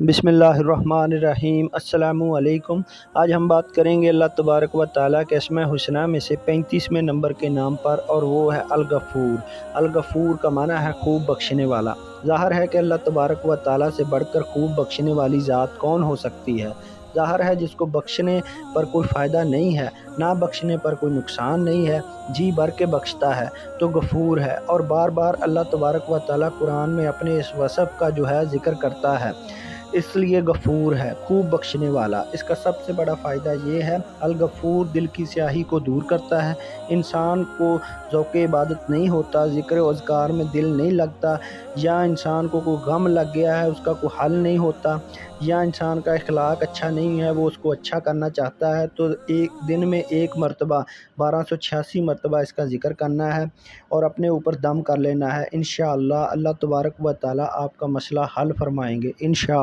बिस्मिल्लाहिर्रहमानिर्रहीम। अस्सलामु अलैकुम। आज हम बात करेंगे अल्लाह तबारक व तआला के अस्माए हुस्ना में से 35वें नंबर के नाम पर, और वो है अल-गफ़ूर। अल-गफ़ूर का माना है खूब बख्शने वाला। ज़ाहिर है कि अल्लाह तबारक व तआला से बढ़कर खूब बख्शने वाली ज़ात कौन हो सकती है। ज़ाहिर है जिसको बख्शने पर कोई फ़ायदा नहीं है, ना बख्शने पर कोई नुकसान नहीं है, जी भर के बख्शता है तो गफ़ूर है। और बार बार अल्लाह तबारक व तआला कुरान में अपने इस वصف का जो है ज़िक्र करता है, इसलिए गफ़ूर है, खूब बख्शने वाला। इसका सबसे बड़ा फ़ायदा ये है, अल-गफ़ूर दिल की स्याही को दूर करता है। इंसान को ज़ौक़ इबादत नहीं होता, ज़िक्र व अज़कार में दिल नहीं लगता, या इंसान को कोई गम लग गया है उसका कोई हल नहीं होता, या इंसान का अखलाक अच्छा नहीं है वो उसको अच्छा करना चाहता है, तो एक दिन में एक मरतबा 1286 मरतबा इसका ज़िक्र करना है और अपने ऊपर दम कर लेना है। इंशाअल्लाह अल्लाह तबारक व तआला आपका मसला हल फरमाएंगे इंशाअल्लाह।